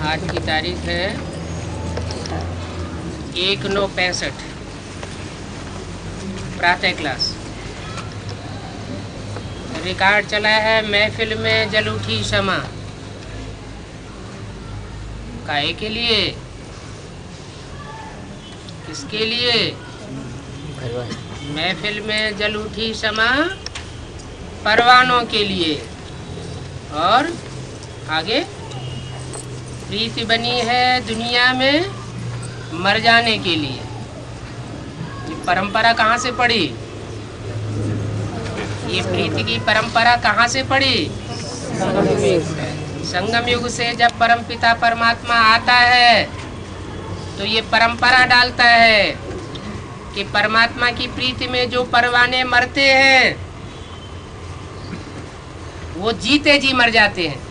आज की तारीख है 1/9/65। प्रातः क्लास रिकॉर्ड चला है। महफिल में जल उठी शमा, काहे के लिए, किसके लिए? महफिल में जल उठी शमा परवानों के लिए। और आगे, प्रीति बनी है दुनिया में मर जाने के लिए। ये परंपरा कहाँ से पड़ी? ये प्रीति की परंपरा कहाँ से पड़ी? संगम युग से। जब परमपिता परमात्मा आता है तो ये परंपरा डालता है कि परमात्मा की प्रीति में जो परवाने मरते हैं वो जीते जी मर जाते हैं।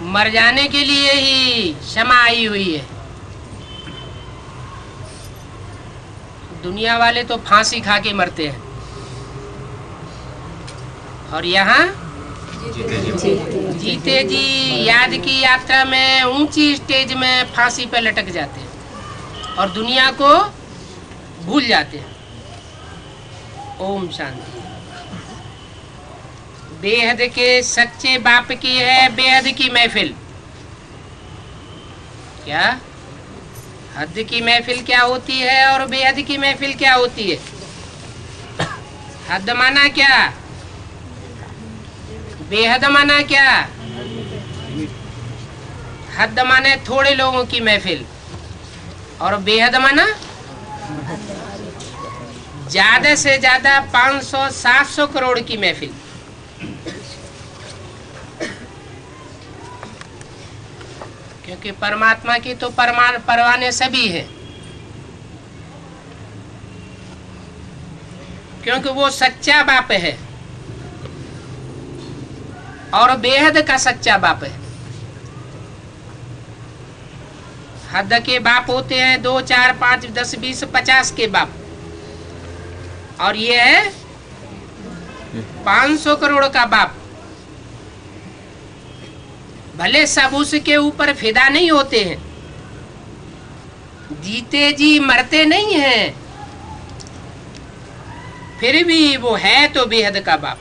मर जाने के लिए ही क्षमा आई हुई है। दुनिया वाले तो फांसी खा के मरते हैं और यहाँ जीते जी याद की यात्रा में ऊंची स्टेज में फांसी पे लटक जाते हैं और दुनिया को भूल जाते हैं। ओम शांति। बेहद के सच्चे बाप की है बेहद की महफिल। क्या हद की महफिल क्या होती है और बेहद की महफिल क्या होती है? हद माना क्या, बेहद माना क्या? हद माने थोड़े लोगों की महफिल और बेहद माना ज्यादा से ज्यादा 500-700 करोड़ की महफिल। क्योंकि परमात्मा की तो परवाने सभी हैं, क्योंकि वो सच्चा बाप है और बेहद का सच्चा बाप है। हद के बाप होते हैं 2, 4, 5, 10, 20, 50 के बाप, और ये है 500 करोड़ का बाप। भले सब उसके ऊपर फिदा नहीं होते हैं, जीते जी मरते नहीं हैं, फिर भी वो है तो बेहद का बाप।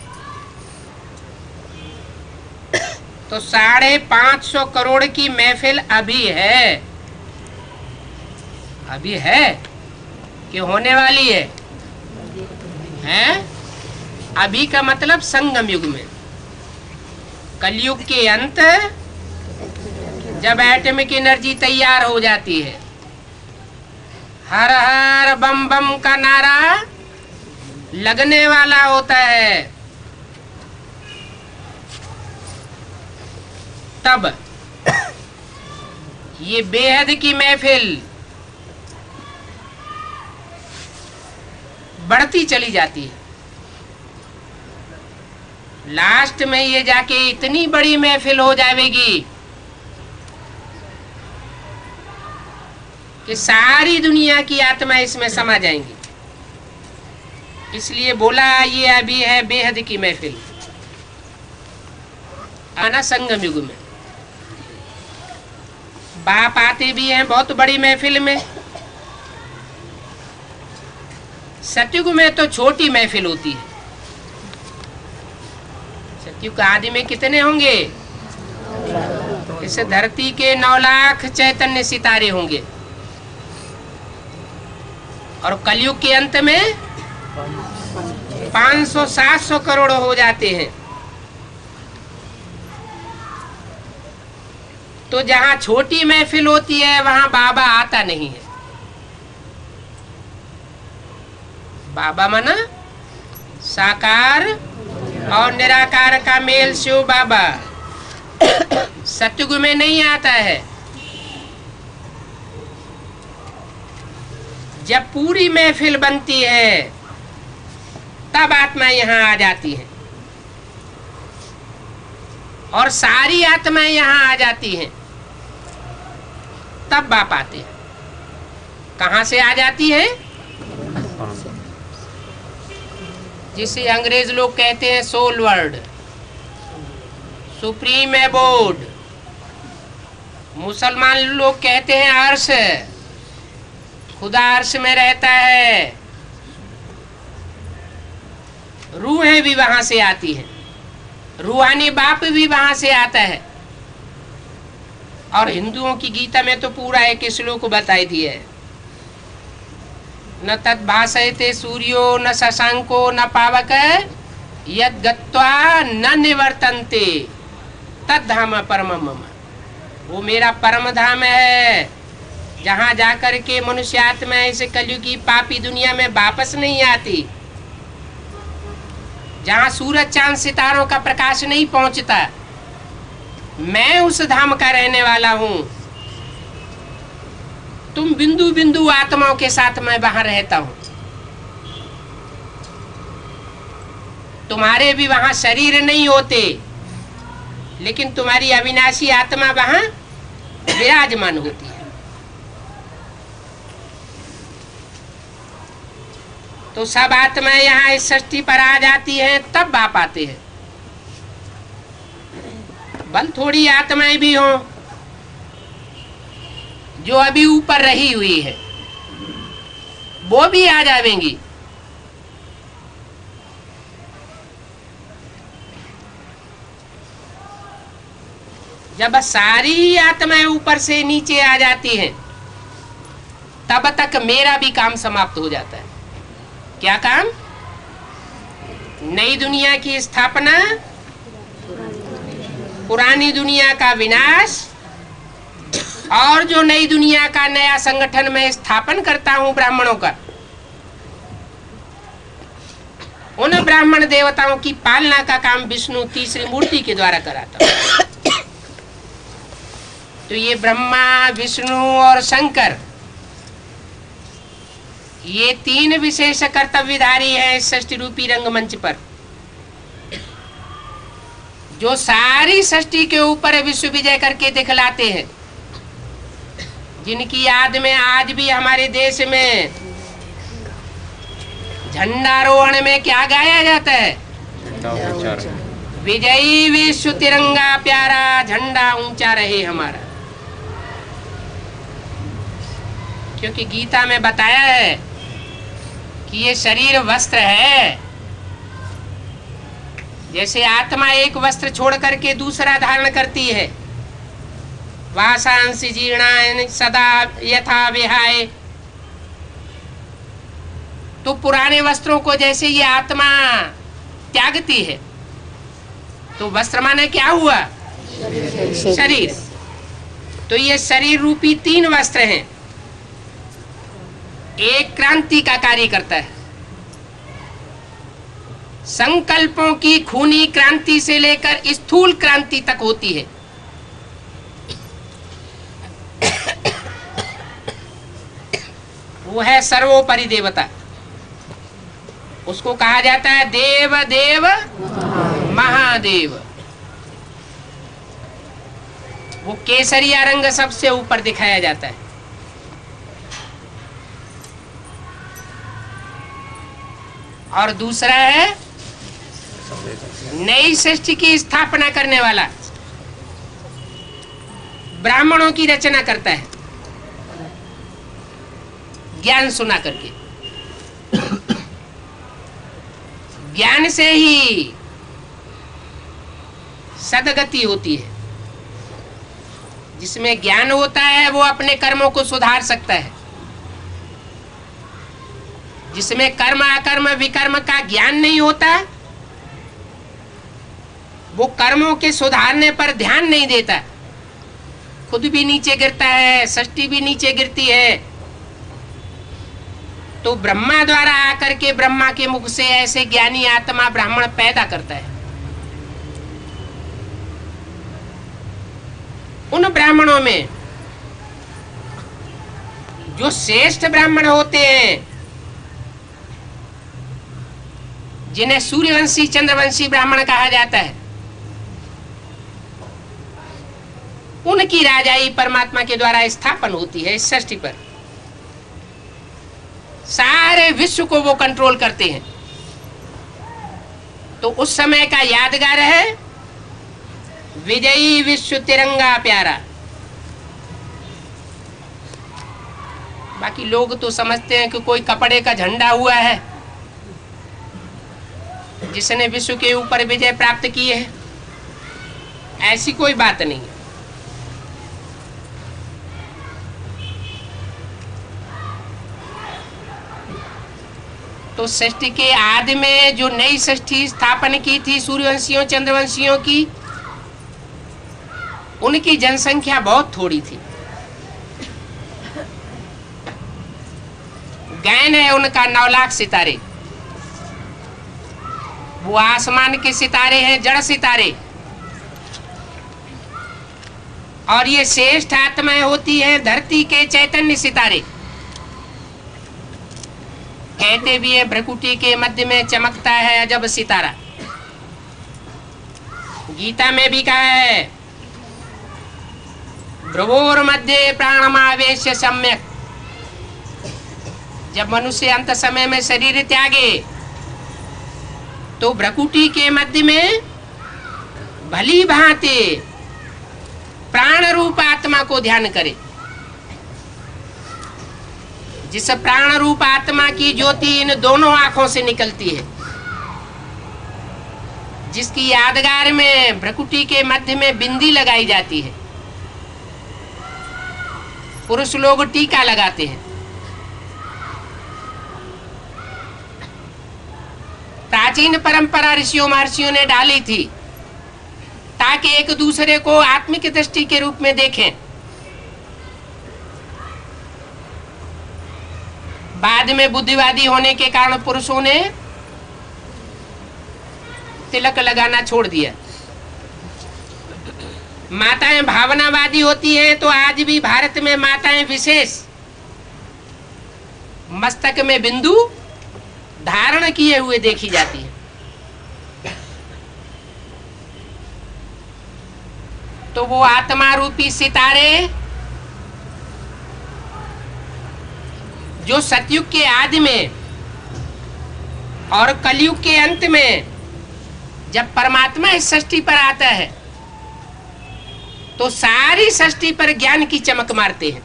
तो 550 करोड़ की महफिल अभी है, अभी है कि होने वाली है? हैं? अभी का मतलब संगम युग में, कलयुग के अंत, जब एटॉमिक एनर्जी तैयार हो जाती है, हर हर बम बम का नारा लगने वाला होता है, तब ये बेहद की महफिल बढ़ती चली जाती है। लास्ट में ये जाके इतनी बड़ी महफिल हो जाएगी कि सारी दुनिया की आत्मा इसमें समा जाएंगी। इसलिए बोला ये अभी है बेहद की महफिल। आना संगम युग में बाप आते भी हैं बहुत बड़ी महफिल में। सतयुग में तो छोटी महफिल होती है। सतयुग आदि में कितने होंगे? इस धरती के 9 लाख चैतन्य सितारे होंगे, और कलयुग के अंत में 500-700 करोड़ हो जाते हैं। तो जहाँ छोटी महफिल होती है वहाँ बाबा आता नहीं है। बाबा माना साकार और निराकार का मेल शिव बाबा। सतयुग में नहीं आता है। जब पूरी महफिल बनती है तब आत्मा यहाँ आ जाती है, और सारी आत्माएं यहाँ आ जाती हैं, तब बाप आते हैं। कहाँ से आ जाती है? जिसे अंग्रेज लोग कहते हैं सोल वर्ल्ड। सुप्रीम एबोर्ड, मुसलमान लोग कहते हैं अर्श, खुदा अर्श में रहता है, रूहें भी वहां से आती हैं, रूहानी बाप भी वहां से आता है। और हिंदुओं की गीता में तो पूरा एक श्लोक बताई दिया है, न तत् भासयते सूर्यो न शशांको न पावक यद गत्वा न निवर्तन्ते तद धाम परम मम। वो मेरा परम धाम है, जहां जाकर के मनुष्य आत्मा इस कलयुगी पापी दुनिया में वापस नहीं आती, जहां सूरज चांद सितारों का प्रकाश नहीं पहुंचता। मैं उस धाम का रहने वाला हूं। तुम बिंदु बिंदु आत्माओं के साथ मैं वहां रहता हूं। तुम्हारे भी वहां शरीर नहीं होते, लेकिन तुम्हारी अविनाशी आत्मा वहां विराजमान होती है। तो सब आत्माएं यहाँ इस सृष्टि पर आ जाती हैं, तब बाप आते हैं। बल थोड़ी आत्माएं भी हों जो अभी ऊपर रही हुई है, वो भी आ जाएंगी। जब सारी ही आत्माएं ऊपर से नीचे आ जाती हैं, तब तक मेरा भी काम समाप्त हो जाता है। क्या काम? नई दुनिया की स्थापना, पुरानी दुनिया का विनाश, और जो नई दुनिया का नया संगठन में स्थापन करता हूं ब्राह्मणों का, उन ब्राह्मण देवताओं की पालना का काम विष्णु तीसरी मूर्ति के द्वारा कराता हूं। तो ये ब्रह्मा, विष्णु और शंकर, ये तीन विशेष कर्तव्यधारी हैं इस सृष्टि रूपी रंगमंच पर, जो सारी सृष्टि के ऊपर विश्व विजय करके दिखलाते हैं, जिनकी याद में आज भी हमारे देश में झंडारोहण में क्या गाया जाता है? विजयी विश्व तिरंगा प्यारा, झंडा ऊंचा रहे हमारा। क्योंकि गीता में बताया है कि ये शरीर वस्त्र है। जैसे आत्मा एक वस्त्र छोड़ करके दूसरा धारण करती है, वासांसि जीर्णानि सदा यथा विहाय, तो पुराने वस्त्रों को जैसे ये आत्मा त्यागती है, तो वस्त्र माने क्या हुआ? शरीर। तो ये शरीर रूपी तीन वस्त्र हैं। एक क्रांति का कार्य करता है, संकल्पों की खूनी क्रांति से लेकर स्थूल क्रांति तक होती है। वो है सर्वोपरि देवता, उसको कहा जाता है देव देव महादेव। वो केसरिया रंग सबसे ऊपर दिखाया जाता है। और दूसरा है नई सृष्टि की स्थापना करने वाला, ब्राह्मणों की रचना करता है ज्ञान सुना करके। ज्ञान से ही सदगति होती है। जिसमें ज्ञान होता है वो अपने कर्मों को सुधार सकता है। जिसमें कर्म अकर्म विकर्म का ज्ञान नहीं होता, वो कर्मों के सुधारने पर ध्यान नहीं देता, खुद भी नीचे गिरता है, सृष्टि भी नीचे गिरती है। तो ब्रह्मा द्वारा आकर के ब्रह्मा के मुख से ऐसे ज्ञानी आत्मा ब्राह्मण पैदा करता है। उन ब्राह्मणों में जो श्रेष्ठ ब्राह्मण होते हैं, जिन्हें सूर्यवंशी चंद्रवंशी ब्राह्मण कहा जाता है, उनकी राजाई परमात्मा के द्वारा स्थापन होती है इस सृष्टि पर। सारे विश्व को वो कंट्रोल करते हैं। तो उस समय का यादगार है विजयी विश्व तिरंगा प्यारा। बाकी लोग तो समझते हैं कि कोई कपड़े का झंडा हुआ है जिसने विश्व के ऊपर विजय प्राप्त की है। ऐसी कोई बात नहीं है। तो सृष्टि के आदि में जो नई सृष्टि स्थापन की थी सूर्यवंशियों चंद्रवंशियों की, उनकी जनसंख्या बहुत थोड़ी थी। ज्ञान है उनका 9 लाख सितारे। वो आसमान के सितारे हैं, जड़ सितारे। और ये श्रेष्ठ आत्माएं होती हैं धरती के चैतन्य सितारे। कहते भी है भ्रकुटी के मध्य में चमकता है अजब सितारा। गीता में भी कहा है भ्रुवोर मध्य प्राणमावेश सम्यक। जब मनुष्य अंत समय में शरीर त्यागे तो भ्रकुटी के मध्य में भली भांति प्राण रूप आत्मा को ध्यान करे। जिस प्राण रूप आत्मा की ज्योति इन दोनों आंखों से निकलती है, जिसकी यादगार में भ्रकुटी के मध्य में बिंदी लगाई जाती है। पुरुष लोग टीका लगाते हैं। प्राचीन परंपरा ऋषियों महर्षियों ने डाली थी ताकि एक दूसरे को आत्मिक दृष्टि के रूप में देखें। बाद में बुद्धिवादी होने के कारण पुरुषों ने तिलक लगाना छोड़ दिया। माताएं भावनावादी होती हैं तो आज भी भारत में माताएं विशेष मस्तक में बिंदु धारण किए हुए देखी जाती है। तो वो आत्मा रूपी सितारे जो सतयुग के आदि में और कलयुग के अंत में जब परमात्मा इस सृष्टि पर आता है तो सारी सृष्टि पर ज्ञान की चमक मारते हैं।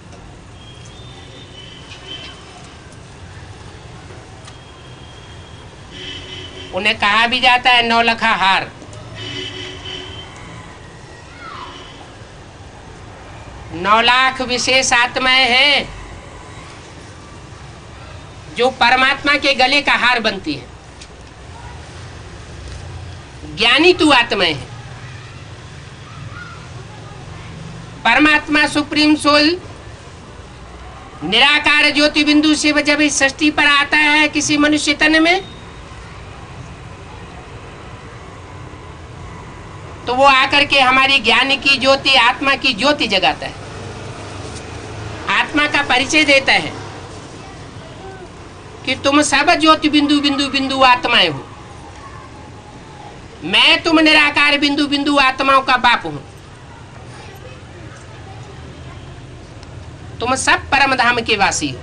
उन्हें कहा भी जाता है 9 लखा हार। नौ लाख विशेष आत्माएं हैं जो परमात्मा के गले का हार बनती है। ज्ञानी तू आत्माएं हैं। परमात्मा सुप्रीम सोल निराकार ज्योति बिंदु से जब इस सृष्टि पर आता है किसी मनुष्य तन में, तो वो आकर के हमारी ज्ञान की ज्योति आत्मा की ज्योति जगाता है। आत्मा का परिचय देता है कि तुम सब ज्योति बिंदु बिंदु बिंदु आत्माएं हो। मैं तुम निराकार बिंदु बिंदु आत्माओं का बाप हूं। तुम सब परम धाम के वासी हो।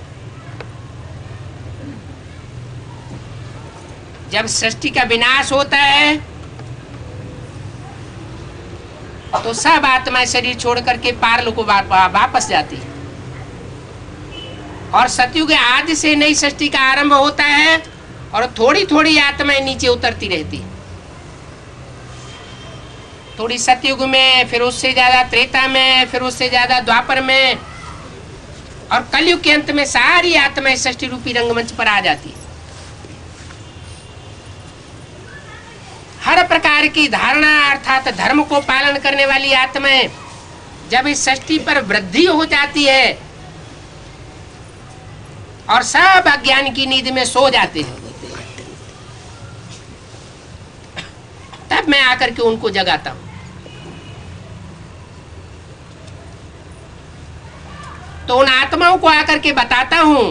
जब सृष्टि का विनाश होता है तो सब आत्माएं शरीर छोड़ करके पारलोक को वापस जाती है और सतयुग आदि से नई सृष्टि का आरंभ होता है और थोड़ी थोड़ी आत्माएं नीचे उतरती रहती है। थोड़ी सतयुग में, फिर उससे ज्यादा त्रेता में, फिर उससे ज्यादा द्वापर में और कलयुग के अंत में सारी आत्माएं सृष्टि रूपी रंगमंच पर आ जाती है। हर प्रकार की धारणा अर्थात धर्म को पालन करने वाली आत्माएं जब इस सृष्टि पर वृद्धि हो जाती है और सब अज्ञान की नींद में सो जाते हैं, तब मैं आकर के उनको जगाता हूं। तो उन आत्माओं को आकर के बताता हूं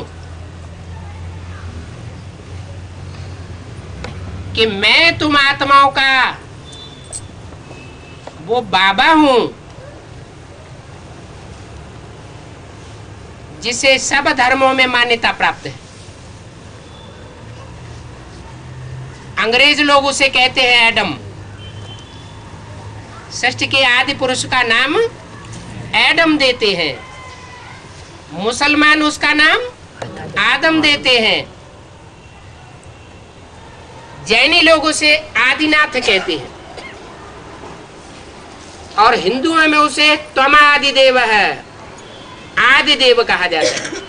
कि मैं तुम आत्माओं का वो बाबा हूं जिसे सब धर्मों में मान्यता प्राप्त है। अंग्रेज लोग उसे कहते हैं एडम। सृष्टि के आदि पुरुष का नाम एडम देते हैं, मुसलमान उसका नाम आदम देते हैं, जैनी लोग उसे आदिनाथ कहते हैं, और हिंदुओं में उसे त्वमादिदेव है, आदिदेव कहा जाता है।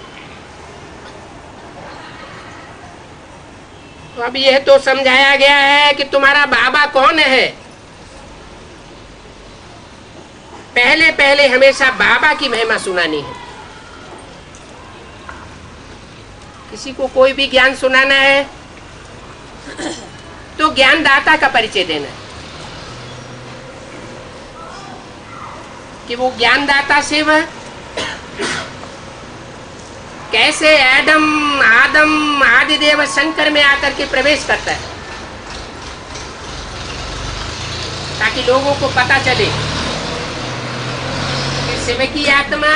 तो अब यह तो समझाया गया है कि तुम्हारा बाबा कौन है। पहले पहले हमेशा बाबा की महिमा सुनानी है। किसी को कोई भी ज्ञान सुनाना है तो ज्ञानदाता का परिचय देना है कि वो ज्ञानदाता से वह कैसे एडम आदम आदिदेव शंकर में आकर के प्रवेश करता है, ताकि लोगों को पता चले कि शिव की आत्मा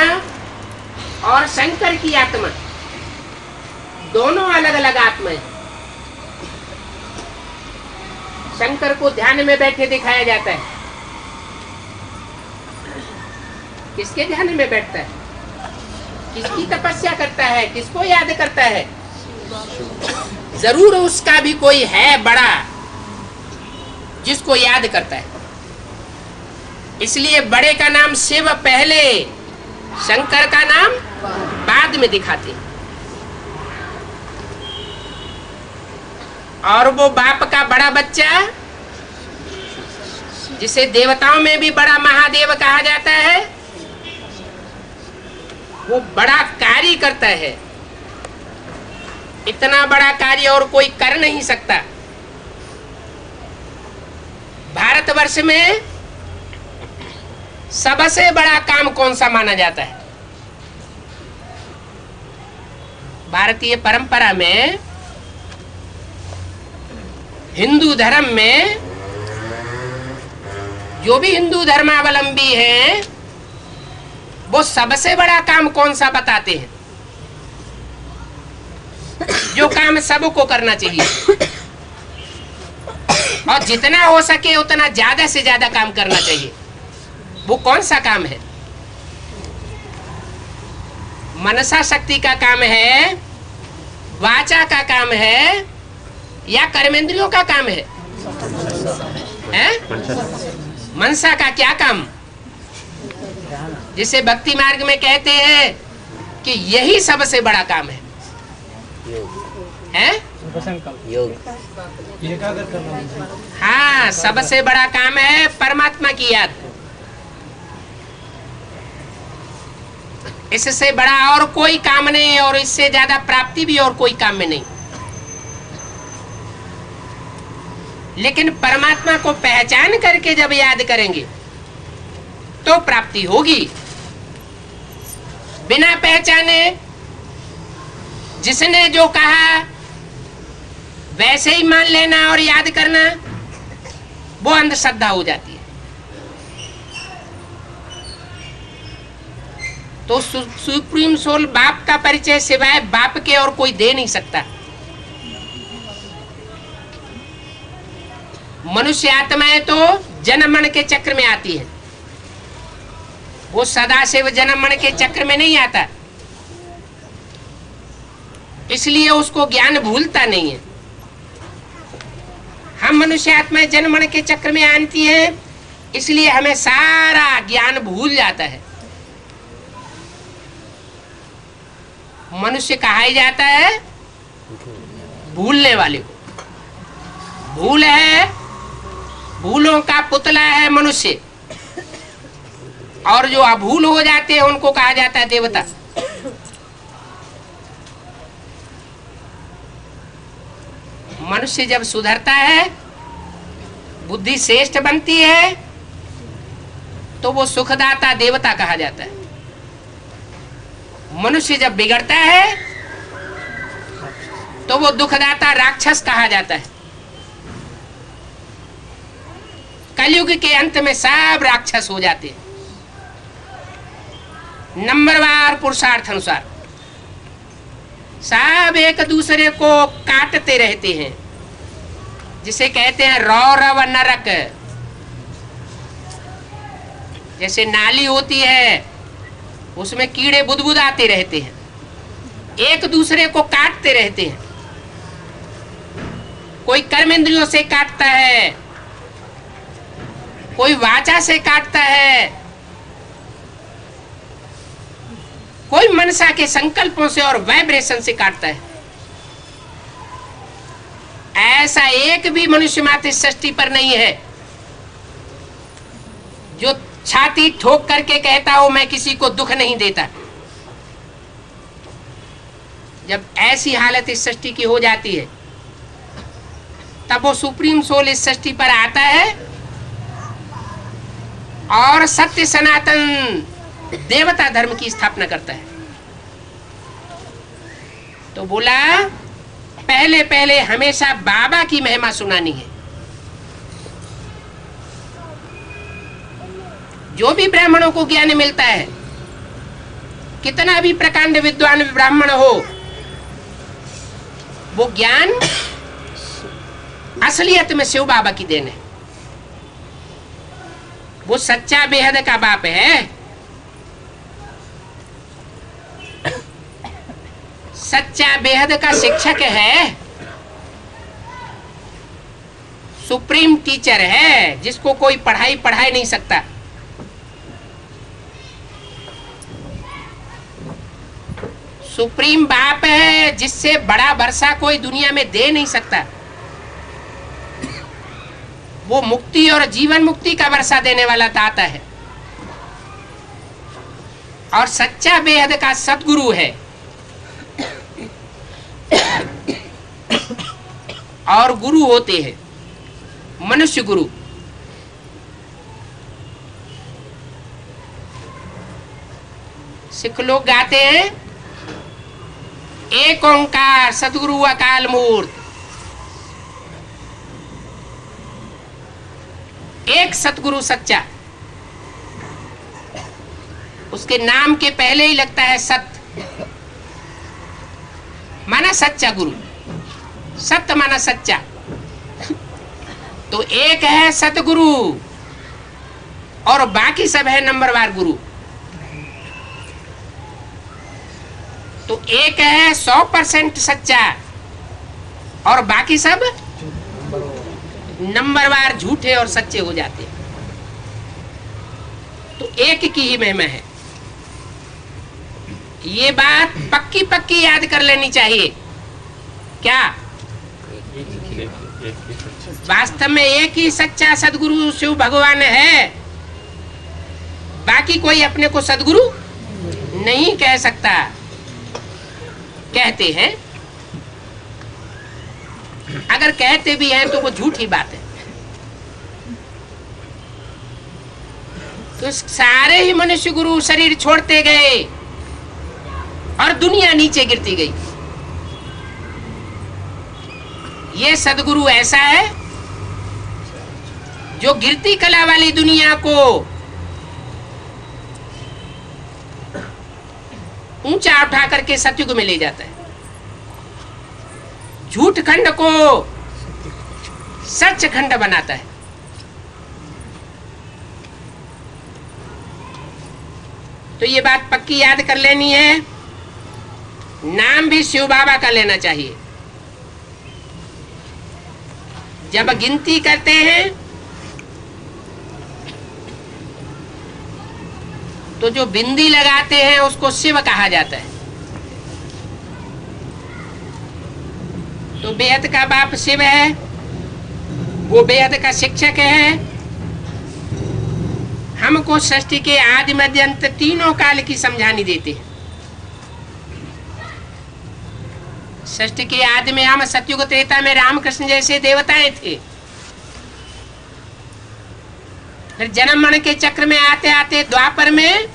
और शंकर की आत्मा दोनों अलग अलग आत्मा है। शंकर को ध्यान में बैठे दिखाया जाता है। किसके ध्यान में बैठता है, किसकी तपस्या करता है, किसको याद करता है? जरूर उसका भी कोई है बड़ा जिसको याद करता है। इसलिए बड़े का नाम शिव पहले, शंकर का नाम बाद में दिखाते हैं। और वो बाप का बड़ा बच्चा, जिसे देवताओं में भी बड़ा महादेव कहा जाता है, वो बड़ा कार्य करता है। इतना बड़ा कार्य और कोई कर नहीं सकता। भारतवर्ष में सबसे बड़ा काम कौन सा माना जाता है? भारतीय परंपरा में, हिंदू धर्म में, जो भी हिंदू धर्मावलंबी हैं वो सबसे बड़ा काम कौन सा बताते हैं, जो काम सबको करना चाहिए और जितना हो सके उतना ज्यादा से ज्यादा काम करना चाहिए। वो कौन सा काम है? मनसा शक्ति का काम है, वाचा का काम है, या कर्मेंद्रियों का काम है? मनसा का क्या काम, जिसे भक्ति मार्ग में कहते हैं कि यही सबसे बड़ा काम है, योग। हाँ, सबसे बड़ा काम है परमात्मा की याद। इससे बड़ा और कोई काम नहीं, और इससे ज्यादा प्राप्ति भी और कोई काम में नहीं। लेकिन परमात्मा को पहचान करके जब याद करेंगे तो प्राप्ति होगी। बिना पहचाने जिसने जो कहा वैसे ही मान लेना और याद करना, वो अंधश्रद्धा हो जाती है। तो सुप्रीम सोल बाप का परिचय सिवाय बाप के और कोई दे नहीं सकता। मनुष्य आत्माएं तो जन्म मरण के चक्र में आती है, वो सदाशिव जन्म मरण के चक्र में नहीं आता, इसलिए उसको ज्ञान भूलता नहीं है। हम मनुष्य आत्माएं जन्म मरण के चक्र में आती हैं, इसलिए हमें सारा ज्ञान भूल जाता है। मनुष्य कहा ही जाता है भूलने वाले को। भूल है, भूलों का पुतला है मनुष्य, और जो अभूल हो जाते हैं उनको कहा जाता है देवता। मनुष्य जब सुधरता है, बुद्धि श्रेष्ठ बनती है, तो वो सुखदाता देवता कहा जाता है। मनुष्य जब बिगड़ता है तो वो दुखदाता राक्षस कहा जाता है। कलयुग के अंत में सब राक्षस हो जाते हैं, नंबरवार पुरुषार्थ अनुसार सब एक दूसरे को काटते रहते हैं, जिसे कहते हैं रौरव नरक। जैसे नाली होती है, उसमें कीड़े बुदबुद आते रहते हैं, एक दूसरे को काटते रहते हैं। कोई कर्म इंद्रियों से काटता है, कोई वाचा से काटता है, कोई मनसा के संकल्पों से और वाइब्रेशन से काटता है। ऐसा एक भी मनुष्य मात्र इस सृष्टि पर नहीं है जो छाती ठोक करके कहता हो मैं किसी को दुख नहीं देता। जब ऐसी हालत इस सृष्टि की हो जाती है, तब वो सुप्रीम सोल इस सृष्टि पर आता है और सत्य सनातन देवता धर्म की स्थापना करता है। तो बोला पहले पहले हमेशा बाबा की महिमा सुनानी है। जो भी ब्राह्मणों को ज्ञान मिलता है, कितना भी प्रकांड विद्वान ब्राह्मण हो, वो ज्ञान असलियत में शिव बाबा की देन है। वो सच्चा बेहद का बाप है, सच्चा बेहद का शिक्षक है, सुप्रीम टीचर है, जिसको कोई पढ़ाई नहीं सकता। सुप्रीम बाप है, जिससे बड़ा वर्षा कोई दुनिया में दे नहीं सकता। वो मुक्ति और जीवन मुक्ति का वर्षा देने वाला दाता है और सच्चा बेहद का सतगुरु है। और गुरु होते हैं मनुष्य गुरु। सिख लोग गाते हैं एक ओंकार सतगुरु अकाल मूर्त। एक सतगुरु सच्चा, उसके नाम के पहले ही लगता है सत्य, माना सच्चा गुरु। सत्य माना सच्चा। तो एक है सतगुरु और बाकी सब है नंबरवार गुरु। तो एक है 100% सच्चा और बाकी सब नंबरवार झूठे और सच्चे हो जाते हैं। तो एक की ही महिमा है। ये बात पक्की पक्की याद कर लेनी चाहिए। क्या वास्तव में एक ही सच्चा सदगुरु शिव भगवान है, बाकी कोई अपने को सदगुरु नहीं कह सकता। कहते हैं, अगर कहते भी हैं तो वो झूठी बात है। तो सारे ही मनुष्य गुरु शरीर छोड़ते गए और दुनिया नीचे गिरती गई। ये सदगुरु ऐसा है जो गिरती कला वाली दुनिया को ऊंचा उठा करके सतयुग में ले जाता है, झूठ खंड को सच खंड बनाता है। तो ये बात पक्की याद कर लेनी है। नाम भी शिव बाबा का लेना चाहिए। जब गिनती करते हैं तो जो बिंदी लगाते हैं उसको शिव कहा जाता है। तो बेहद का बाप शिव है, वो बेहद का शिक्षक है। हमको सृष्टि के आदि मध्य अंत तीनों काल की समझानी देते हैं। सृष्टि के आदि में हम सतयुग त्रेता में रामकृष्ण जैसे देवताएं थे। फिर जन्म मरण के चक्र में आते आते द्वापर में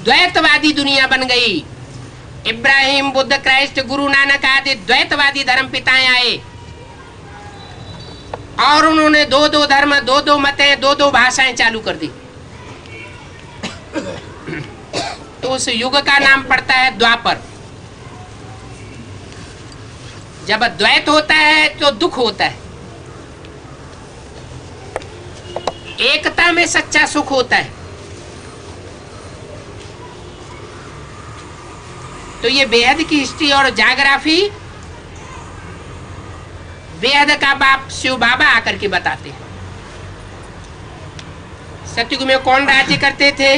द्वैतवादी दुनिया बन गई। इब्राहिम, बुद्ध, क्राइस्ट, गुरु नानक आदि द्वैतवादी धर्म पिताएं आए और उन्होंने दो दो धर्म, दो दो मतें, दो दो भाषाएं चालू कर दी। तो उस युग का नाम पड़ता है द्वापर। जब द्वैत होता है तो दुख होता है। एकता में सच्चा सुख होता है। तो ये बेहद की हिस्ट्री और जाग्राफी बेहद का बाप शिव बाबा आकर के बताते हैं। सतयुग में कौन राज्य करते थे?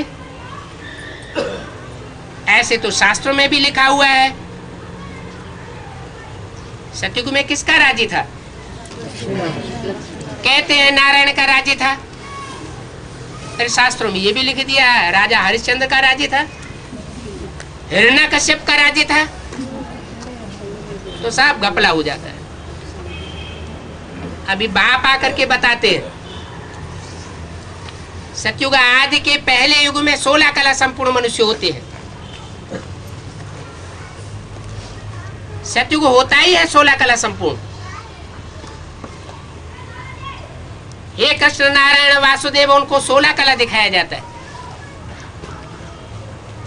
ऐसे तो शास्त्रों में भी लिखा हुआ है। सतयुग में किसका राज्य था? कहते हैं नारायण का राज्य था। फिर शास्त्रों में ये भी लिख दिया है राजा हरिश्चंद्र का राज्य था, हिरण्यकश्यप का राज्य था। तो साहब घपला हो जाता है। अभी बाप आकर के बताते हैं सतयुग आदि के पहले युग में 16 कला संपूर्ण मनुष्य होते हैं। सतयुग होता ही है 16 कला संपूर्ण। हे कृष्ण नारायण वासुदेव, उनको 16 कला दिखाया जाता है।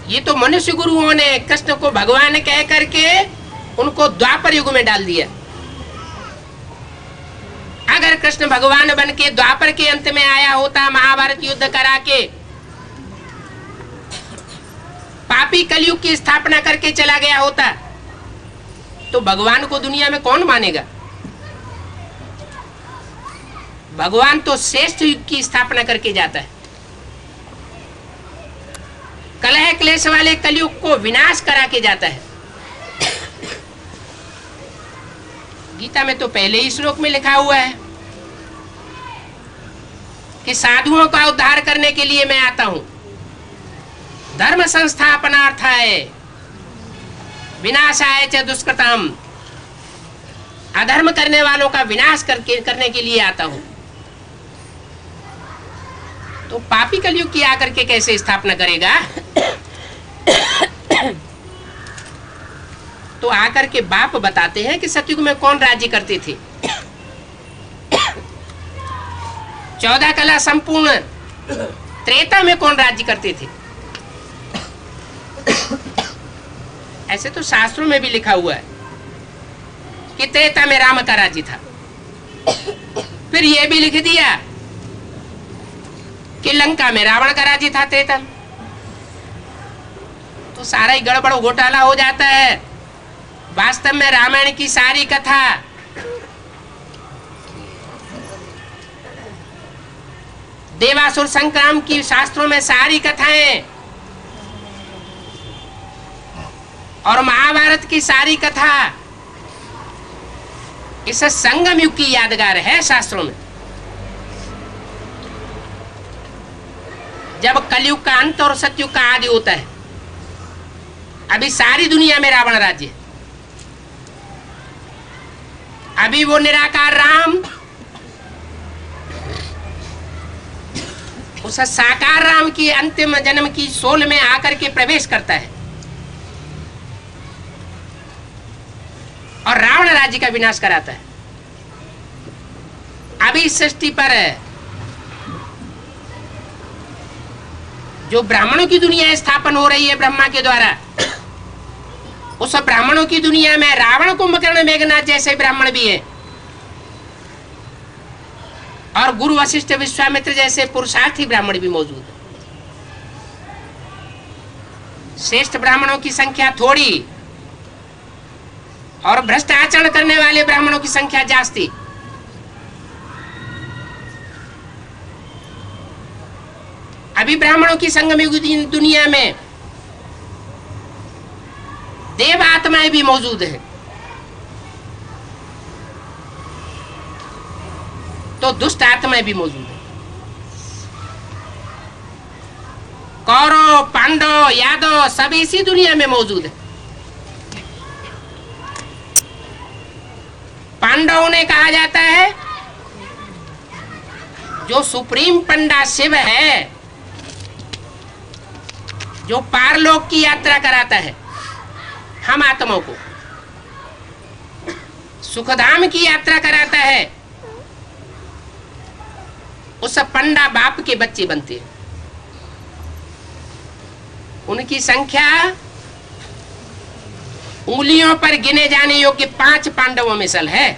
ये तो मनुष्य गुरुओं ने कृष्ण को भगवान कह करके उनको द्वापर युग में डाल दिया। अगर कृष्ण भगवान बन के द्वापर के अंत में आया होता, महाभारत युद्ध करा के पापी कलयुग की स्थापना करके चला गया होता, तो भगवान को दुनिया में कौन मानेगा? भगवान तो श्रेष्ठ युग की स्थापना करके जाता है। कलह क्लेश वाले कलयुग को विनाश करा के जाता है। गीता में तो पहले ही श्लोक में लिखा हुआ है कि साधुओं का उद्धार करने के लिए मैं आता हूं। धर्म संस्थापनार्थाय विनाशाय च दुष्कृतम। अधर्म करने वालों का विनाश करने के लिए आता हूं। तो पापी कलयुग की आकर के कैसे स्थापना करेगा? तो आकर के बाप बताते हैं कि सतयुग में कौन राज्य करते थे। 14 कला संपूर्ण त्रेता में कौन राज्य करते थे? ऐसे तो शास्त्रों में भी लिखा हुआ है कि त्रेता में राम का राज्य था। फिर यह भी लिख दिया कि लंका में रावण का राज्य था त्रेता में। तो सारा ही गड़बड़ घोटाला हो जाता है। वास्तव में रामायण की सारी कथा देवासुर संग्राम की शास्त्रों में सारी कथाएं और महाभारत की सारी कथा इस संगम युग की यादगार है। शास्त्रों में जब कलयुग का अंत और सतयुग का आदि होता है, अभी सारी दुनिया में रावण राज्य है। अभी वो निराकार राम उस साकार राम की अंतिम जन्म की सोल में आकर के प्रवेश करता है और रावण राज्य का विनाश कराता है। अभी सृष्टि पर जो ब्राह्मणों की दुनिया स्थापन हो रही है ब्रह्मा के द्वारा, उस ब्राह्मणों की दुनिया में रावण कुंभकर्ण मेघनाथ जैसे ब्राह्मण भी हैं और गुरु वशिष्ठ विश्वामित्र जैसे पुरुषार्थी ब्राह्मण भी मौजूद है। श्रेष्ठ ब्राह्मणों की संख्या थोड़ी और भ्रष्ट आचरण करने वाले ब्राह्मणों की संख्या जास्ती। अभी ब्राह्मणों की संगम युग दुनिया में देव आत्माएं भी मौजूद है, तो दुष्ट आत्माएं भी मौजूद है। कौरव पांडव यादव सब इसी दुनिया में मौजूद है। पांडवों ने कहा जाता है जो सुप्रीम पंडा शिव है, जो पारलोक की यात्रा कराता है हम आत्माओं को, सुखधाम की यात्रा कराता है, उस पंडा बाप के बच्चे बनते हैं। उनकी संख्या उंगलियों पर गिने जाने योग्य 5 पांडवों में सल है।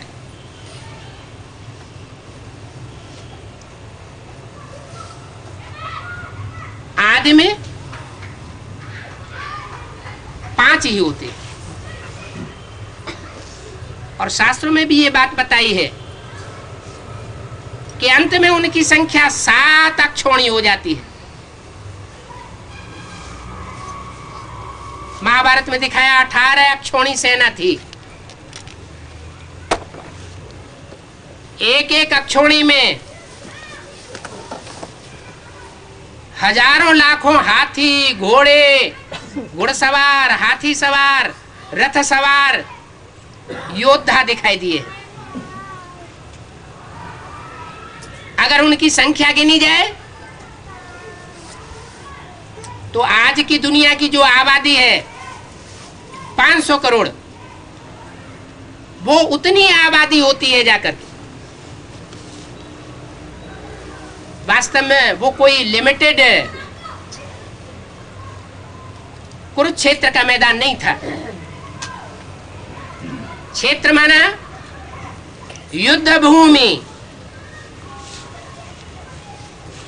बाद में 5 ही होते। और शास्त्रों में भी ये बात बताई है कि अंत में उनकी संख्या 7 अक्षौणी हो जाती है। महाभारत में दिखाया 18 अक्षौणी सेना थी। एक एक अक्षौणी में हजारों लाखों हाथी, घोड़े, घुड़सवार, हाथी सवार, रथ सवार योद्धा दिखाई दिए। अगर उनकी संख्या गिनी जाए तो आज की दुनिया की जो आबादी है 500 करोड़, वो उतनी आबादी होती है जाकर। वास्तव में वो कोई लिमिटेड कुरुक्षेत्र का मैदान नहीं था। क्षेत्र माना युद्ध भूमि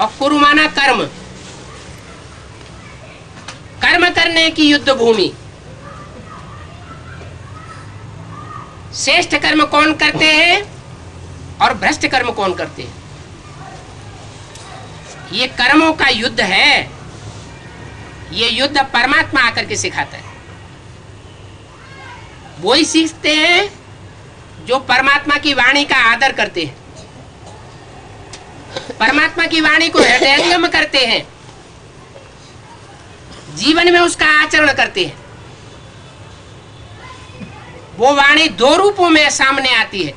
और कुरु माना कर्म, कर्म करने की युद्ध भूमि। श्रेष्ठ कर्म कौन करते हैं और भ्रष्ट कर्म कौन करते हैं, ये कर्मों का युद्ध है। ये युद्ध परमात्मा आकर के सिखाता है। वो ही सीखते हैं जो परमात्मा की वाणी का आदर करते हैं, परमात्मा की वाणी को हृदयंगम करते हैं, जीवन में उसका आचरण करते हैं। वो वाणी 2 रूपों में सामने आती है,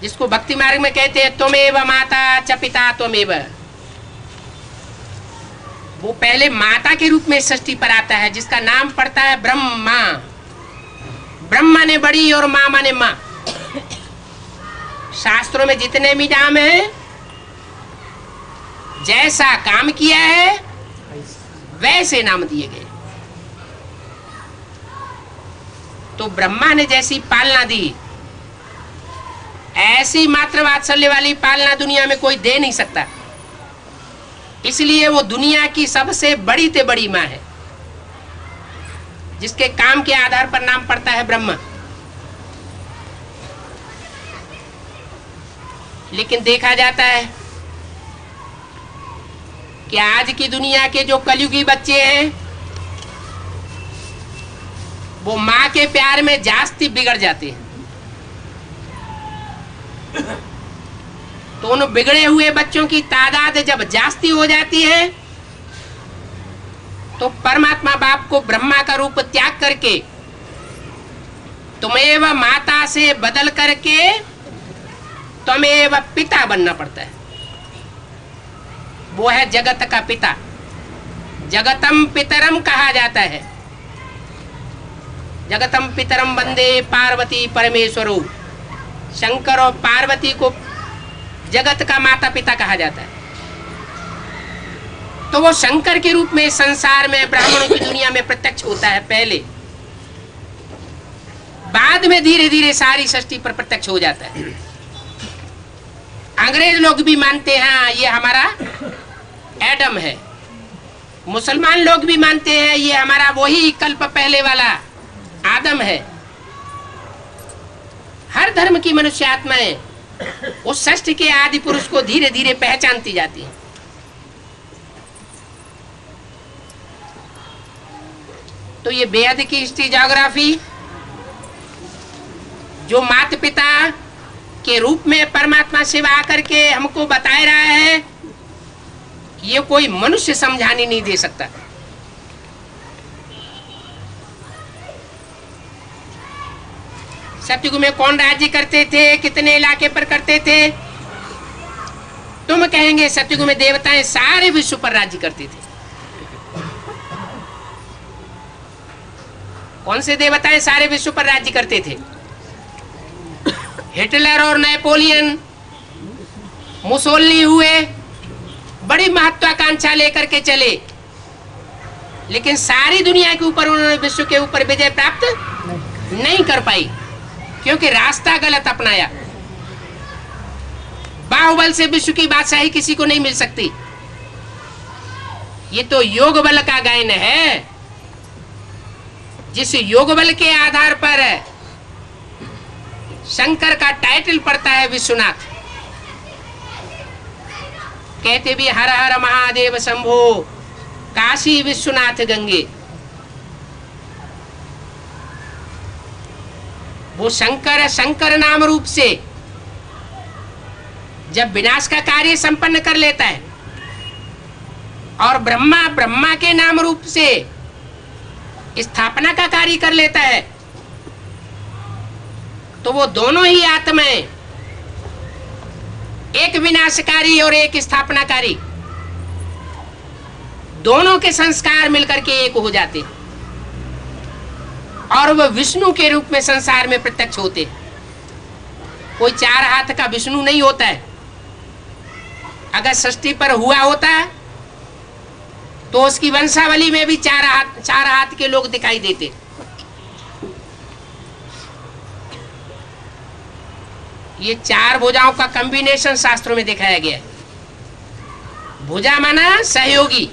जिसको भक्ति मार्ग में कहते हैं त्वमेव माता च पिता त्वमेव। वो पहले माता के रूप में सृष्टि पर आता है, जिसका नाम पड़ता है ब्रह्मा। ब्रह्मा ने बड़ी और माँ माने माँ। शास्त्रों में जितने भी नाम हैं, जैसा काम किया है वैसे नाम दिए गए। तो ब्रह्मा ने जैसी पालना दी, ऐसी मातृवात्सल्य वाली पालना दुनिया में कोई दे नहीं सकता। इसलिए वो दुनिया की सबसे बड़ी से बड़ी माँ है, जिसके काम के आधार पर नाम पड़ता है ब्रह्मा। लेकिन देखा जाता है कि आज की दुनिया के जो कलयुगी बच्चे हैं, वो माँ के प्यार में जास्ती बिगड़ जाते हैं। तो उन बिगड़े हुए बच्चों की तादाद जब जास्ती हो जाती है, तो परमात्मा बाप को ब्रह्मा का रूप त्याग करके तुमेव माता से बदल करके तुमेव पिता बनना पड़ता है। वो है जगत का पिता, जगतम पितरम कहा जाता है। जगतम पितरम वंदे पार्वती परमेश्वरो। शंकर और पार्वती को जगत का माता पिता कहा जाता है। तो वो शंकर के रूप में संसार में ब्राह्मणों की दुनिया में प्रत्यक्ष होता है पहले, बाद में धीरे धीरे सारी सृष्टि पर प्रत्यक्ष हो जाता है। अंग्रेज लोग भी मानते हैं ये हमारा एडम है, मुसलमान लोग भी मानते हैं ये हमारा वही कल्प पहले वाला आदम है। हर धर्म की मनुष्य आत्माएं उस सृष्टि के आदि पुरुष को धीरे धीरे पहचानती जाती हैं। तो ये बेहद की हिस्ट्री ज्योग्राफी जो माता पिता के रूप में परमात्मा शिव आकर के हमको बता रहा है, ये कोई मनुष्य समझाने नहीं दे सकता। सतयुग में कौन राज्य करते थे, कितने इलाके पर करते थे? तुम कहेंगे सतयुग में देवताएं सारे विश्व पर राज्य करते थे। कौन से देवताएं सारे विश्व पर राज्य करते थे? हिटलर और नेपोलियन, मुसोलिनी हुए, बड़ी महत्वाकांक्षा लेकर के चले, लेकिन सारी दुनिया के ऊपर उन्होंने विश्व के ऊपर विजय प्राप्त नहीं कर पाई, क्योंकि रास्ता गलत अपनाया। बाहुबल से विश्व की बादशाही किसी को नहीं मिल सकती। ये तो योग बल का गायन है। जिस योग बल के आधार पर शंकर का टाइटल पड़ता है विश्वनाथ। कहते भी हर हर महादेव शंभो काशी विश्वनाथ गंगे। वो शंकर शंकर नाम रूप से जब विनाश का कार्य संपन्न कर लेता है और ब्रह्मा ब्रह्मा के नाम रूप से स्थापना का कार्य कर लेता है, तो वो दोनों ही आत्माएं, एक विनाशकारी और एक स्थापनाकारी, दोनों के संस्कार मिलकर के एक हो जाते और वह विष्णु के रूप में संसार में प्रत्यक्ष होते। कोई 4 हाथ का विष्णु नहीं होता है। अगर सृष्टि पर हुआ होता है तो उसकी वंशावली में भी 4 हाथ के लोग दिखाई देते। ये 4 भुजाओं का कॉम्बिनेशन शास्त्रों में दिखाया गया है। भुजा माना सहयोगी,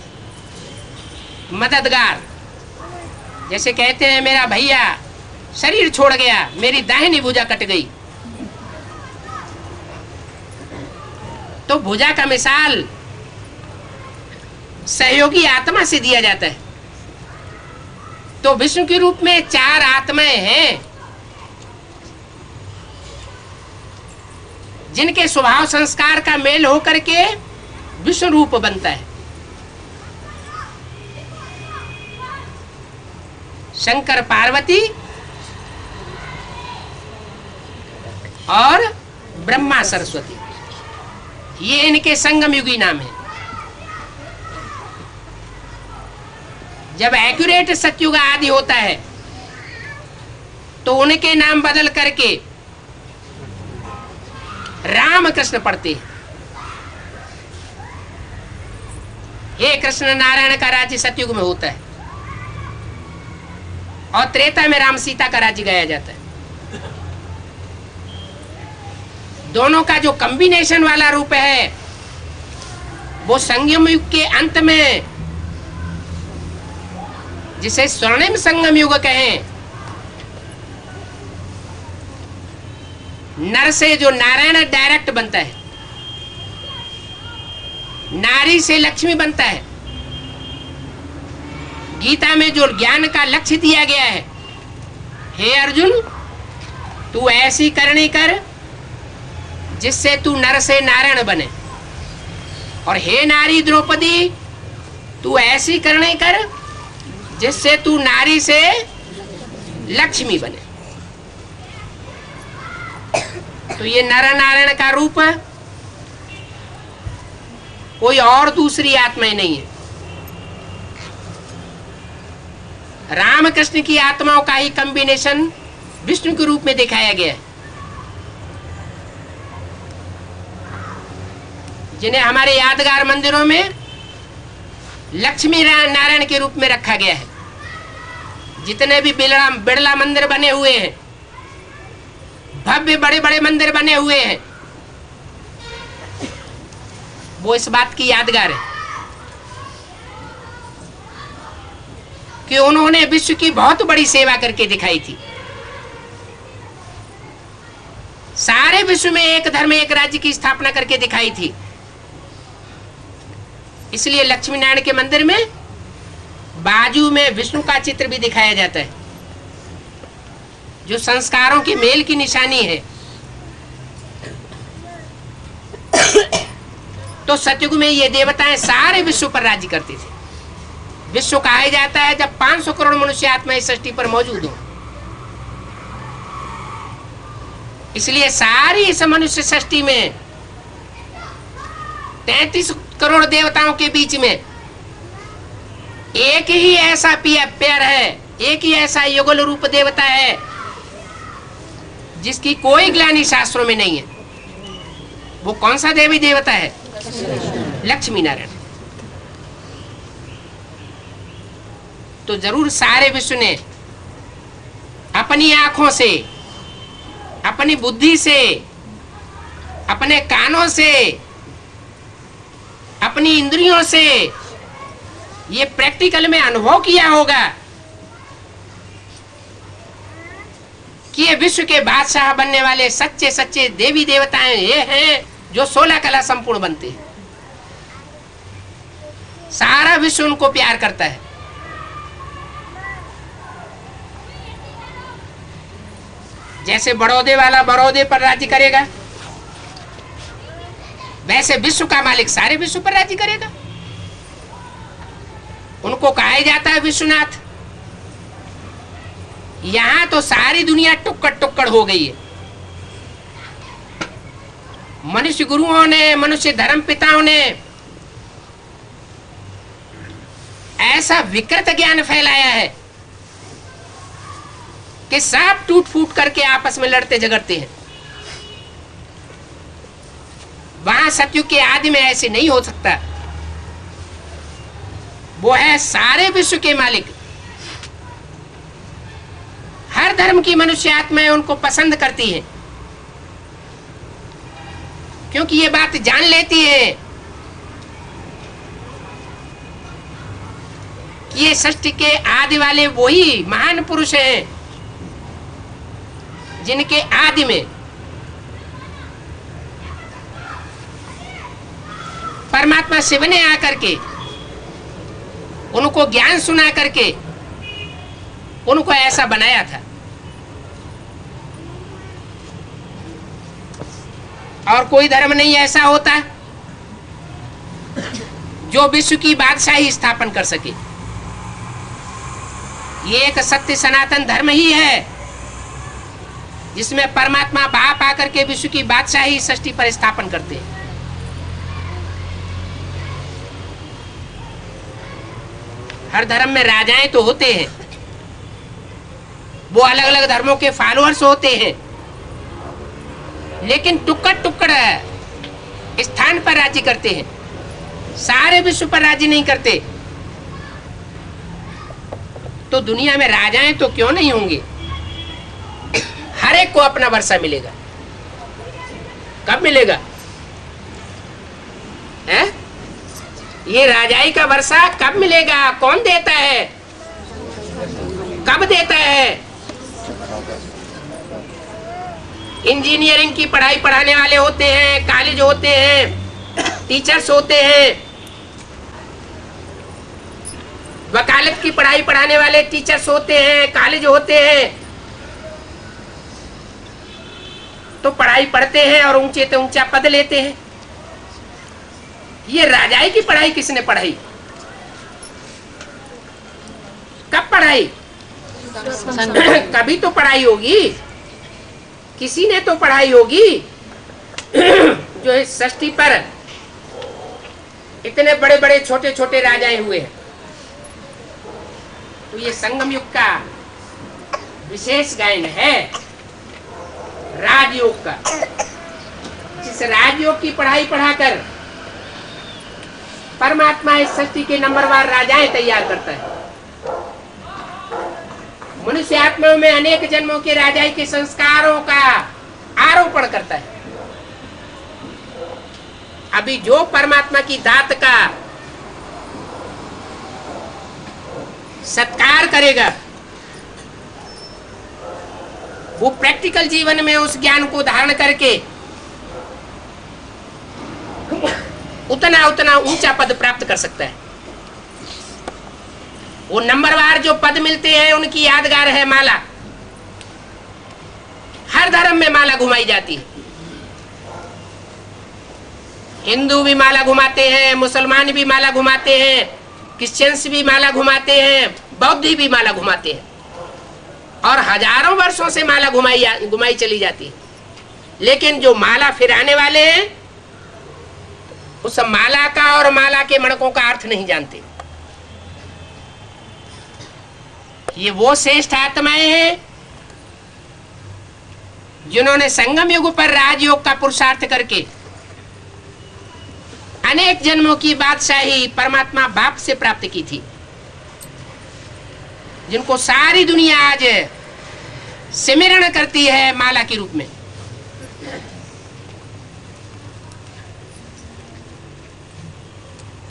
मददगार। जैसे कहते हैं मेरा भैया शरीर छोड़ गया, मेरी दाहिनी भुजा कट गई, तो भुजा का मिसाल सहयोगी आत्मा से दिया जाता है। तो विष्णु के रूप में 4 आत्माएं हैं जिनके स्वभाव संस्कार का मेल होकर के विष्णु रूप बनता है। शंकर पार्वती और ब्रह्मा सरस्वती, ये इनके संगम युगी नाम है। जब एक्यूरेट सतयुग आदि होता है तो उनके नाम बदल करके राम कृष्ण पढ़ते हैं। हे कृष्ण नारायण का राज्य सतयुग में होता है और त्रेता में राम सीता का राज्य गाया जाता है। दोनों का जो कॉम्बिनेशन वाला रूप है वो संगम युग के अंत में, जिसे स्वर्णिम संगम युग कहें, नर से जो नारायण डायरेक्ट बनता है, नारी से लक्ष्मी बनता है। गीता में जो ज्ञान का लक्ष्य दिया गया है, हे अर्जुन तू ऐसी करनी कर जिससे तू नर से नारायण बने, और हे नारी द्रौपदी तू ऐसी करनी कर जिससे तू नारी से लक्ष्मी बने। तो ये नर नारायण का रूप है, कोई और दूसरी आत्माएं नहीं है। राम कृष्ण की आत्माओं का ही कॉम्बिनेशन विष्णु के रूप में दिखाया गया है, जिन्हें हमारे यादगार मंदिरों में लक्ष्मी नारायण के रूप में रखा गया है। जितने भी बिरला मंदिर बने हुए हैं, भव्य बड़े बड़े मंदिर बने हुए हैं, वो इस बात की यादगार है कि उन्होंने विश्व की बहुत बड़ी सेवा करके दिखाई थी। सारे विश्व में एक धर्म एक राज्य की स्थापना करके दिखाई थी। इसलिए लक्ष्मी नारायण के मंदिर में बाजू में विष्णु का चित्र भी दिखाया जाता है, जो संस्कारों के मेल की निशानी है। तो सतयुग में ये देवताएं सारे विश्व पर राज्य करते थे। विश्व कहा जाता है जब 500 करोड़ मनुष्य आत्मा इस सृष्टि पर मौजूद हो। इसलिए सारी इस मनुष्य सृष्टि में 33 करोड़ देवताओं के बीच में एक ही ऐसा पेयर है, एक ही ऐसा युगल रूप देवता है जिसकी कोई ग्लानि शास्त्रों में नहीं है। वो कौन सा देवी देवता है? लक्ष्मी नारायण। तो जरूर सारे विश्व ने अपनी आंखों से, अपनी बुद्धि से, अपने कानों से, अपनी इंद्रियों से ये प्रैक्टिकल में अनुभव किया होगा कि ये विश्व के बादशाह बनने वाले सच्चे सच्चे देवी देवताएं ये हैं जो 16 कला संपूर्ण बनते हैं। सारा विश्व उनको प्यार करता है। जैसे बड़ौदे वाला बड़ौदे पर राज्य करेगा, वैसे विश्व का मालिक सारे विश्व पर राज्य करेगा। उनको कहा जाता है विश्वनाथ। यहां तो सारी दुनिया टुक्कड़ टुक्कड़ हो गई है। मनुष्य गुरुओं ने, मनुष्य धर्म पिताओं ने ऐसा विकृत ज्ञान फैलाया है कि सब टूट फूट करके आपस में लड़ते झगड़ते हैं। वहां सतयुग के आदि में ऐसे नहीं हो सकता। वो है सारे विश्व के मालिक। हर धर्म की मनुष्य आत्माएं उनको पसंद करती है, क्योंकि ये बात जान लेती है कि ये सृष्टि के आदि वाले वही महान पुरुष हैं जिनके आदि में परमात्मा शिव ने आकर के उनको ज्ञान सुना करके उनको ऐसा बनाया था। और कोई धर्म नहीं ऐसा होता जो विश्व की बादशाही स्थापन कर सके। ये एक सत्य सनातन धर्म ही है जिसमें परमात्मा बाप आकर के विश्व की बादशाही सृष्टि पर स्थापन करते हैं। हर धर्म में राजाएं तो होते हैं, वो अलग अलग धर्मों के फॉलोअर्स होते हैं, लेकिन टुकड़ टुकड़ स्थान पर राज्य करते हैं, सारे विश्व पर राज्य नहीं करते। तो दुनिया में राजाएं तो क्यों नहीं होंगे? हर एक को अपना वर्षा मिलेगा। कब मिलेगा? है? ये राजाई का वर्षा कब मिलेगा? कौन देता है? कब देता है? इंजीनियरिंग की पढ़ाई पढ़ाने वाले होते हैं, कॉलेज होते हैं, टीचर्स होते हैं। वकालत की पढ़ाई पढ़ाने वाले टीचर्स होते हैं, कॉलेज होते हैं। तो पढ़ाई पढ़ते हैं और ऊंचे से ऊंचा पद लेते हैं। ये राजाई की पढ़ाई किसने पढ़ाई? कब पढ़ाई? कभी तो पढ़ाई होगी, किसी ने तो पढ़ाई होगी। जो इस सृष्टि पर इतने बड़े बड़े छोटे छोटे राजाएं हुए हैं, तो ये संगम युग का विशेष गायन है, राजयोग का। जिस राजयोग की पढ़ाई पढ़ाकर परमात्मा इस सृष्टि के नंबरवार राजाएं तैयार करता है। मनुष्य आत्माओं में अनेक जन्मों के राजाई के संस्कारों का आरोपण करता है। अभी जो परमात्मा की दात का सत्कार करेगा, वो प्रैक्टिकल जीवन में उस ज्ञान को धारण करके उतना उतना ऊंचा पद प्राप्त कर सकता है। वो नंबरवार जो पद मिलते हैं उनकी यादगार है माला। हर धर्म में माला घुमाई जाती है। हिंदू भी माला घुमाते हैं, मुसलमान भी माला घुमाते हैं, क्रिश्चियंस भी माला घुमाते हैं, बौद्ध भी माला घुमाते हैं, और हजारों वर्षों से माला घुमाई चली जाती है। लेकिन जो माला फिराने वाले हैं उस माला का और माला के मणकों का अर्थ नहीं जानते। ये वो श्रेष्ठ आत्माएं हैं जिन्होंने संगम युग पर राजयोग का पुरुषार्थ करके अनेक जन्मों की बादशाही परमात्मा बाप से प्राप्त की थी, जिनको सारी दुनिया आज सिमरण करती है माला के रूप में।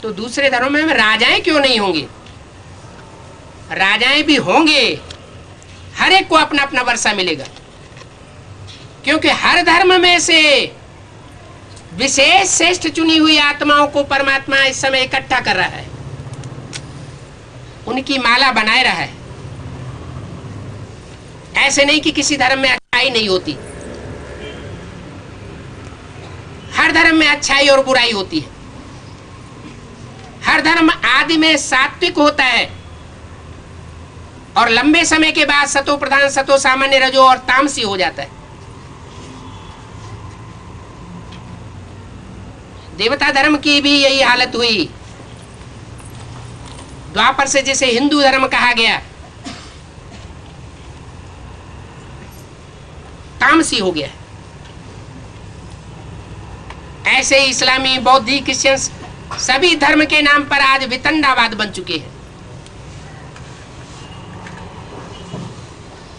तो दूसरे धर्म में राजाएं क्यों नहीं होंगे? राजाएं भी होंगे, हर एक को अपना अपना वर्षा मिलेगा, क्योंकि हर धर्म में से विशेष श्रेष्ठ चुनी हुई आत्माओं को परमात्मा इस समय इकट्ठा कर रहा है, उनकी माला बनाए रहा है। ऐसे नहीं कि किसी धर्म में अच्छाई नहीं होती, हर धर्म में अच्छाई और बुराई होती है। हर धर्म आदि में सात्विक होता है और लंबे समय के बाद सतो प्रधान, सतो सामान्य, रजो और तामसी हो जाता है। देवता धर्म की भी यही हालत हुई। द्वापर से जिसे हिंदू धर्म कहा गया, तामसी हो गया। ऐसे ही इस्लामी, बौद्धी, क्रिश्चियन सभी धर्म के नाम पर आज वितंडावाद बन चुके हैं।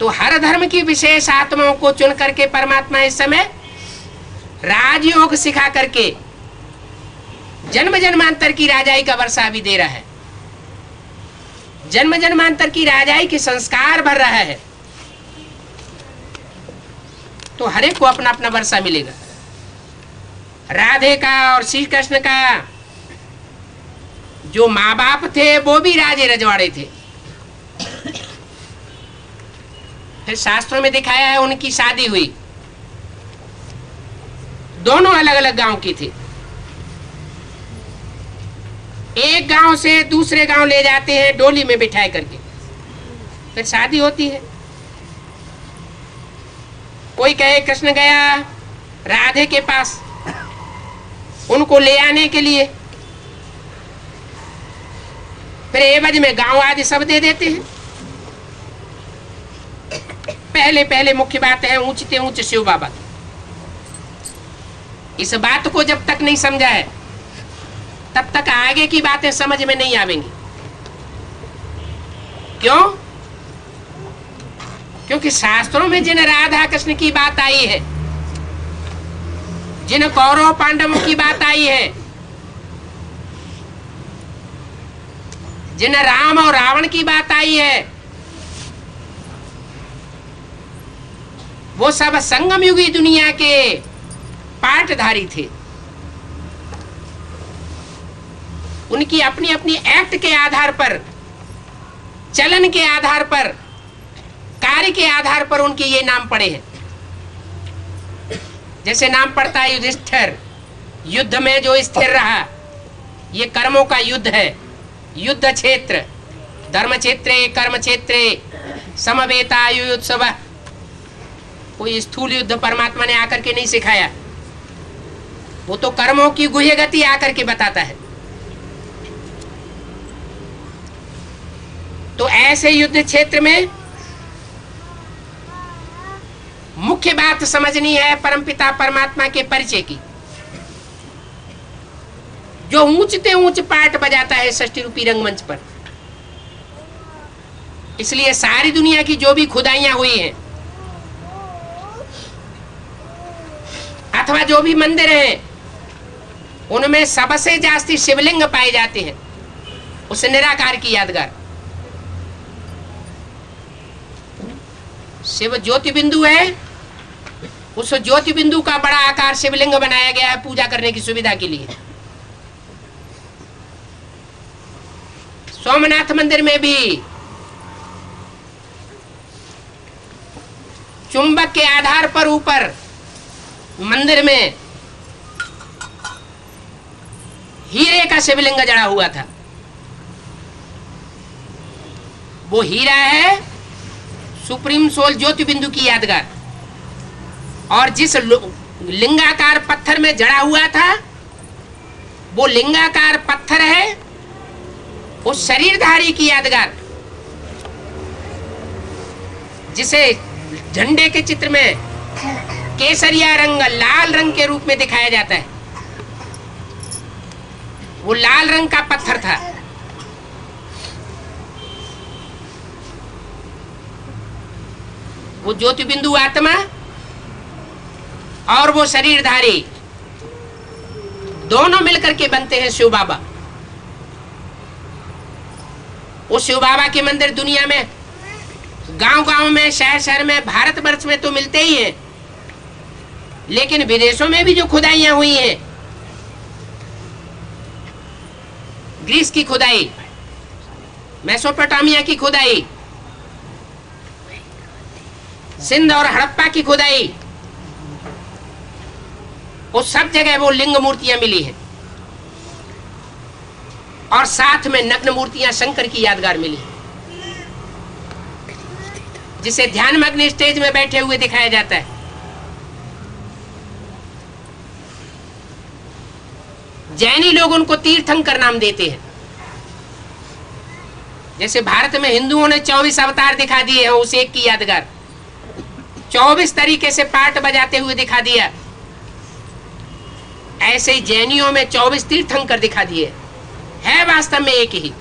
तो हर धर्म की विशेष आत्माओं को चुन करके परमात्मा इस समय राजयोग सिखा करके जन्म जन्मांतर की राजाई का वर्षा भी दे रहा है, जन्म जन्मांतर की राजाई के संस्कार भर रहा है। तो हर एक को अपना अपना वर्षा मिलेगा। राधे का और श्री कृष्ण का जो माँ बाप थे वो भी राजे रजवाड़े थे। फिर शास्त्रों में दिखाया है उनकी शादी हुई, दोनों अलग अलग गांव की थी। एक गांव से दूसरे गांव ले जाते हैं डोली में बिठाए करके, फिर शादी होती है। कोई कहे कृष्ण गया राधे के पास उनको ले आने के लिए, फिर एवज में गांव आदि सब दे देते हैं। पहले पहले मुख्य बात है ऊंचते ऊंच शिव बाबा। इस बात को जब तक नहीं समझा है तब तक आगे की बातें समझ में नहीं आवेंगी। क्यों? क्योंकि शास्त्रों में जिन राधा कृष्ण की बात आई है, जिन कौरव पांडवों की बात आई है, जिन राम और रावण की बात आई है, वो सब संगम युगी दुनिया के पाटधारी थे। उनकी अपनी अपनी एक्ट के आधार पर, चलन के आधार पर, कार्य के आधार पर उनके ये नाम पड़े हैं। जैसे नाम पड़ता है युधिष्ठिर, युद्ध में जो स्थिर रहा, ये कर्मों का युद्ध है। युद्ध क्षेत्र, धर्म क्षेत्रे कर्म क्षेत्रे समवेतायुत्सव। कोई स्थूल युद्ध परमात्मा ने आकर के नहीं सिखाया, वो तो कर्मों की गुह्य गति आकर के बताता है। तो ऐसे युद्ध क्षेत्र में मुख्य बात समझनी है परमपिता परमात्मा के परिचय की। जो ऊंचते ऊंच पाठ बजाता है षष्ठी रूपी रंगमंच पर, इसलिए सारी दुनिया की जो भी खुदाइयां हुई हैं अथवा जो भी मंदिर हैं, उनमें सबसे जास्ती शिवलिंग पाए जाते हैं, उस निराकार की यादगार। शिव ज्योति बिंदु है, उस ज्योति बिंदु का बड़ा आकार शिवलिंग बनाया गया है पूजा करने की सुविधा के लिए। सोमनाथ मंदिर में भी चुंबक के आधार पर ऊपर मंदिर में हीरे का शिवलिंग जड़ा हुआ था। वो हीरा है सुप्रीम सोल ज्योति बिंदु की यादगार। और जिस लिंगाकार पत्थर में जड़ा हुआ था, वो लिंगाकार पत्थर है उस शरीरधारी की यादगार, जिसे झंडे के चित्र में केसरिया रंग, लाल रंग के रूप में दिखाया जाता है। वो लाल रंग का पत्थर था। वो ज्योति बिंदु आत्मा और वो शरीरधारी दोनों मिलकर के बनते हैं शिव बाबा। वो शिव बाबा के मंदिर दुनिया में गांव-गांव में, शहर-शहर में, भारतवर्ष में तो मिलते ही हैं, लेकिन विदेशों में भी जो खुदाइयां हुई हैं, ग्रीस की खुदाई, मेसोपोटामिया की खुदाई, सिंध और हड़प्पा की खुदाई, वो सब जगह वो लिंग मूर्तियां मिली हैं और साथ में नग्न मूर्तियां शंकर की यादगार मिली, जिसे ध्यानमग्न स्टेज में बैठे हुए दिखाया जाता है। जैनी लोग उनको तीर्थंकर नाम देते हैं। जैसे भारत में हिंदुओं ने 24 अवतार दिखा दिए हैं उस एक की यादगार, 24 तरीके से पाठ बजाते हुए दिखा दिया, ऐसे ही जैनियों में 24 तीर्थंकर दिखा दिए, है वास्तव में एक ही।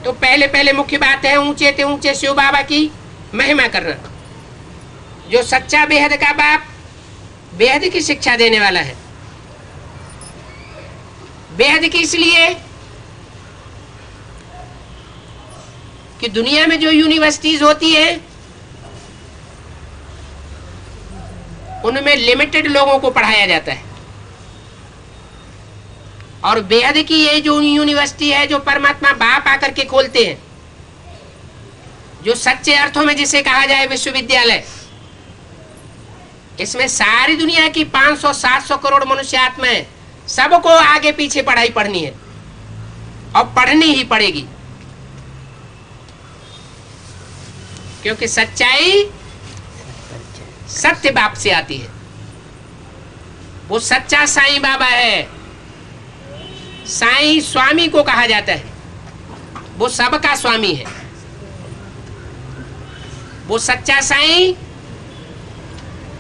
तो पहले पहले मुख्य बात है ऊंचे ते ऊंचे शिव बाबा की महिमा करना। जो सच्चा बेहद का बाप बेहद की शिक्षा देने वाला है। बेहद की इसलिए कि दुनिया में जो यूनिवर्सिटीज होती है उनमें लिमिटेड लोगों को पढ़ाया जाता है, और बेहद की ये जो यूनिवर्सिटी है जो परमात्मा बाप आकर के खोलते हैं, जो सच्चे अर्थों में जिसे कहा जाए विश्वविद्यालय, इसमें सारी दुनिया की 500-700 करोड़ मनुष्य आत्माएं, सबको आगे पीछे पढ़ाई पढ़नी है और पढ़नी ही पड़ेगी, क्योंकि सच्चाई सत्य बाप से आती है। वो सच्चा साईं बाबा है। साईं स्वामी को कहा जाता है, वो सबका स्वामी है। वो सच्चा साईं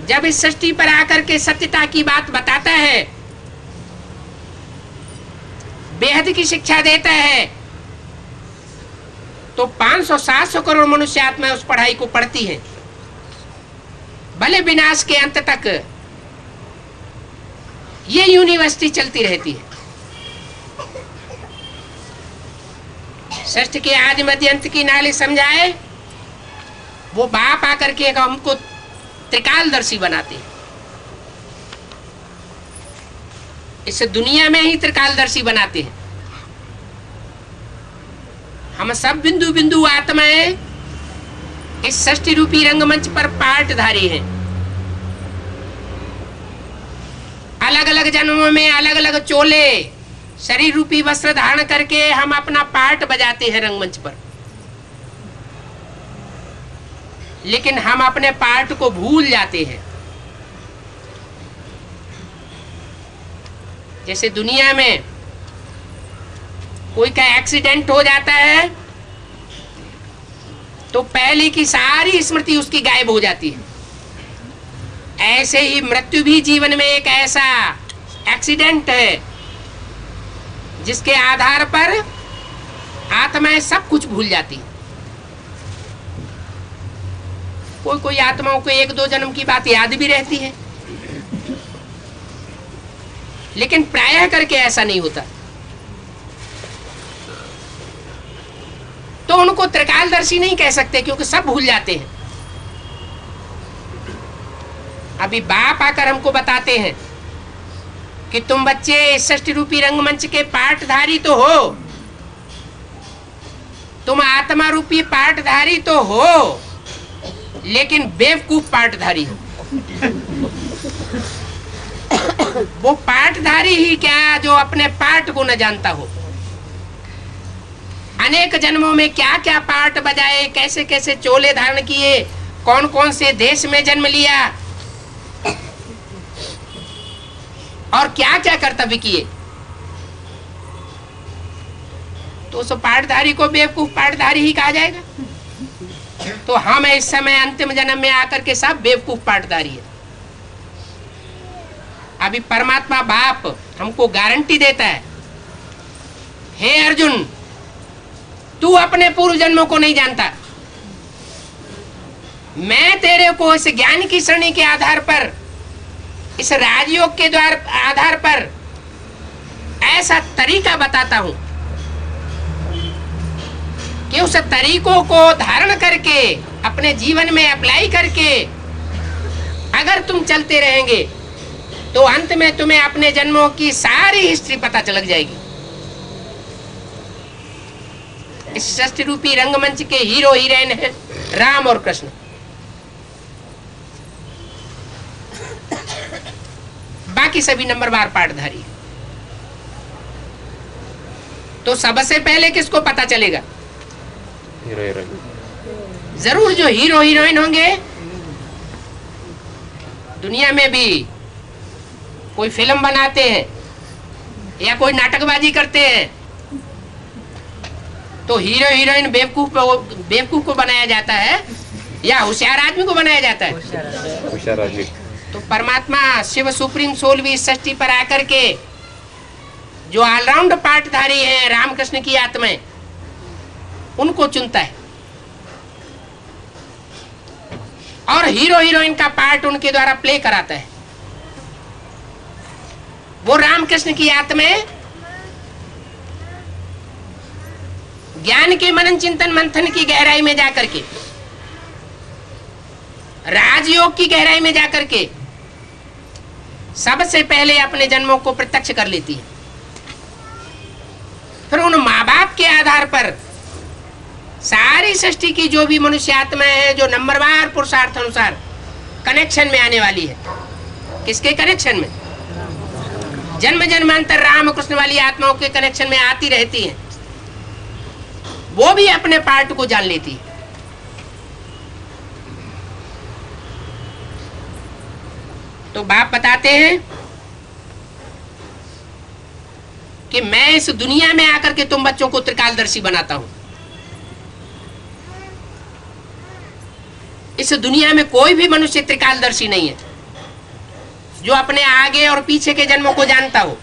जब इस सृष्टि पर आकर के सत्यता की बात बताता है, बेहद की शिक्षा देता है, तो 500-700 करोड़ मनुष्य आत्माएं उस पढ़ाई को पढ़ती हैं, भले विनाश के अंत तक ये यूनिवर्सिटी चलती रहती है। सृष्टि के आदि मध्य अंत की नाले समझाए, वो बाप आकर के हमको त्रिकालदर्शी बनाते हैं। इस दुनिया में ही त्रिकालदर्शी बनाते हैं। हम सब बिंदु बिंदु आत्माएं इस सृष्टि रूपी रंगमंच पर पार्टधारी हैं। अलग अलग जन्मों में अलग अलग चोले, शरीर रूपी वस्त्र धारण करके हम अपना पार्ट बजाते हैं रंगमंच पर, लेकिन हम अपने पार्ट को भूल जाते हैं। जैसे दुनिया में कोई का एक्सीडेंट हो जाता है तो पहले की सारी स्मृति उसकी गायब हो जाती है। ऐसे ही मृत्यु भी जीवन में एक ऐसा एक्सीडेंट है जिसके आधार पर आत्माएं सब कुछ भूल जाती है। कोई कोई आत्माओं को 1-2 जन्म की बात याद भी रहती है, लेकिन प्रायः करके ऐसा नहीं होता। तो उनको त्रिकालदर्शी नहीं कह सकते, क्योंकि सब भूल जाते हैं। अभी बाप आकर हमको बताते हैं कि तुम बच्चे सृष्टि रूपी रंगमंच के पाठधारी तो हो, तुम आत्मा रूपी पाठधारी तो हो, लेकिन बेवकूफ पाठधारी हो। वो पाठधारी ही क्या जो अपने पाठ को न जानता हो। अनेक जन्मों में क्या क्या पाठ बजाए, कैसे कैसे चोले धारण किए, कौन कौन से देश में जन्म लिया और क्या क्या कर्तव्य किए, तो उस पाठधारी को बेवकूफ पाठधारी ही कहा जाएगा। तो हम इस समय अंतिम जन्म में आकर के सब बेवकूफ पाठधारी है। अभी परमात्मा बाप हमको गारंटी देता है, हे अर्जुन, तू अपने पूर्व जन्मों को नहीं जानता, मैं तेरे को इस ज्ञान की श्रेणी के आधार पर, इस राजयोग के द्वार आधार पर ऐसा तरीका बताता हूं कि उस तरीकों को धारण करके अपने जीवन में अप्लाई करके अगर तुम चलते रहेंगे तो अंत में तुम्हें अपने जन्मों की सारी हिस्ट्री पता चल जाएगी। इस सृष्टि रूपी रंगमंच के हीरो हीरोइन हैं राम और कृष्ण। बाकी सभी नंबरवार पाठधारी हैं। तो सबसे पहले किसको पता चलेगा? Hero heroine. जरूर जो हीरो हीरोइन होंगे। दुनिया में भी कोई फिल्म बनाते हैं या कोई नाटकबाजी करते हैं तो हीरो हीरोइन बेवकूफ को बनाया जाता है या होशियार आदमी को बनाया जाता है? होशियार आदमी। तो परमात्मा शिव सुप्रीम सोल भी इस सृष्टि पर आकर के जो ऑलराउंड पाठधारी हैं रामकृष्ण की आत्माएं, उनको चुनता है और हीरो हीरोइन का पार्ट उनके द्वारा प्ले कराता है। वो रामकृष्ण की आत्माएं ज्ञान के मनन चिंतन मंथन की गहराई में जाकर के, राजयोग की गहराई में जाकर के सबसे पहले अपने जन्मों को प्रत्यक्ष कर लेती है। फिर उन माँ बाप के आधार पर सारी सृष्टि की जो भी मनुष्य आत्माएं हैं जो नंबरवार पुरुषार्थ अनुसार कनेक्शन में आने वाली है। किसके कनेक्शन में? जन्म जन्मांतर राम कृष्ण वाली आत्माओं के कनेक्शन में आती रहती हैं। वो भी अपने पार्ट को जान लेती है। तो बाप बताते हैं कि मैं इस दुनिया में आकर के तुम बच्चों को त्रिकालदर्शी बनाता हूं। इस दुनिया में कोई भी मनुष्य त्रिकालदर्शी नहीं है जो अपने आगे और पीछे के जन्मों को जानता हो।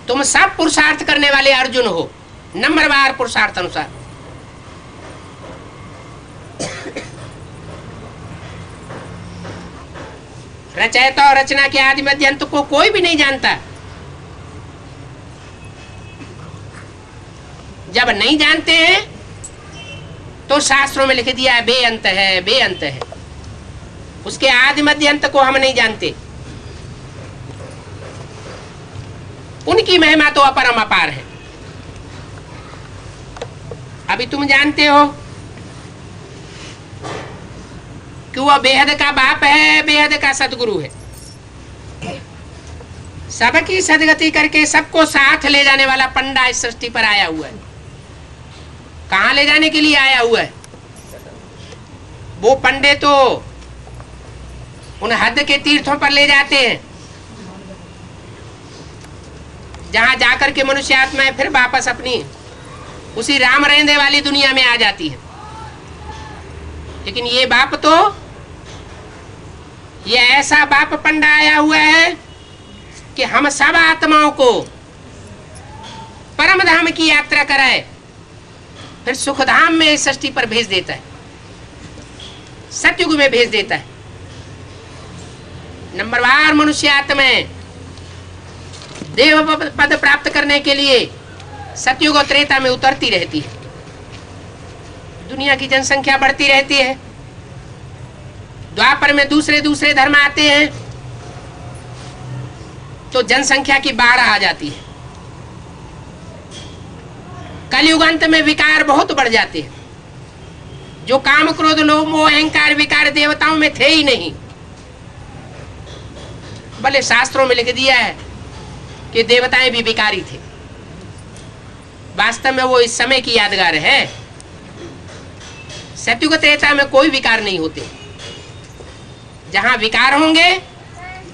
तुम सब पुरुषार्थ करने वाले अर्जुन हो, नंबरवार पुरुषार्थ अनुसार। रचयिता और रचना के आदि मध्य अंत को कोई भी नहीं जानता। जब नहीं जानते हैं तो शास्त्रों में लिख दिया है बेअंत है, बेअंत है। उसके आदि मध्य अंत को हम नहीं जानते। उनकी महिमा तो अपरम अपार है। अभी तुम जानते हो कि वह बेहद का बाप है, बेहद का सदगुरु है। सबकी सदगति करके सबको साथ ले जाने वाला पंडा इस सृष्टि पर आया हुआ है। कहां ले जाने के लिए आया हुआ है? वो पंडे तो उन हद के तीर्थों पर ले जाते हैं जहां जाकर के मनुष्य आत्माएं फिर वापस अपनी उसी राम रहने वाली दुनिया में आ जाती है। लेकिन ये बाप तो, ये ऐसा बाप पंडा आया हुआ है कि हम सब आत्माओं को परम धाम की यात्रा कराए, फिर सुखधाम में इस सृष्टि पर भेज देता है, सतयुग में भेज देता है। नंबरवार मनुष्य आत्माएं देव पद प्राप्त करने के लिए सतयुग और त्रेता में उतरती रहती है। दुनिया की जनसंख्या बढ़ती रहती है। द्वापर में दूसरे दूसरे धर्म आते हैं तो जनसंख्या की बाढ़ आ जाती है। कलयुग अंत में विकार बहुत बढ़ जाते हैं। जो काम क्रोध लोभ मोह अहंकार विकार देवताओं में थे ही नहीं। भले शास्त्रों में लिख दिया है कि देवताएं भी विकारी थे, वास्तव में वो इस समय की यादगार है। सतयुग त्रेता में कोई विकार नहीं होते। जहां विकार होंगे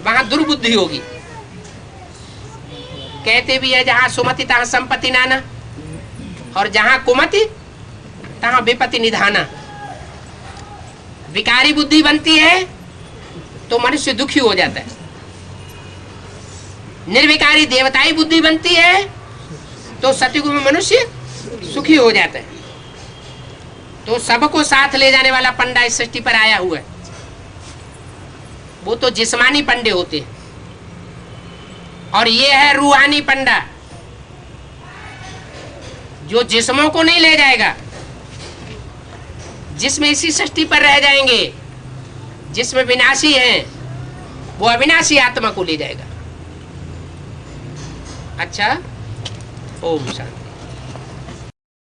वहां दुर्बुद्धि होगी। कहते भी है जहां सुमति तहां संपत्ति नाना, और जहां कुमति तहां विपत्ति निधाना। विकारी बुद्धि बनती है तो मनुष्य दुखी हो जाता है। निर्विकारी देवताई बुद्धि बनती है तो सतयुग में मनुष्य सुखी हो जाता है। तो सबको साथ ले जाने वाला पंडा इस सृष्टि पर आया हुआ है। वो तो जिस्मानी पंडे होते हैं और ये है रूहानी पंडा, जो जिस्मों को नहीं ले जाएगा, जिसमें इसी सृष्टि पर रह जाएंगे, जिसमें विनाशी हैं, वो अविनाशी आत्मा को ले जाएगा। अच्छा, ओम शांति।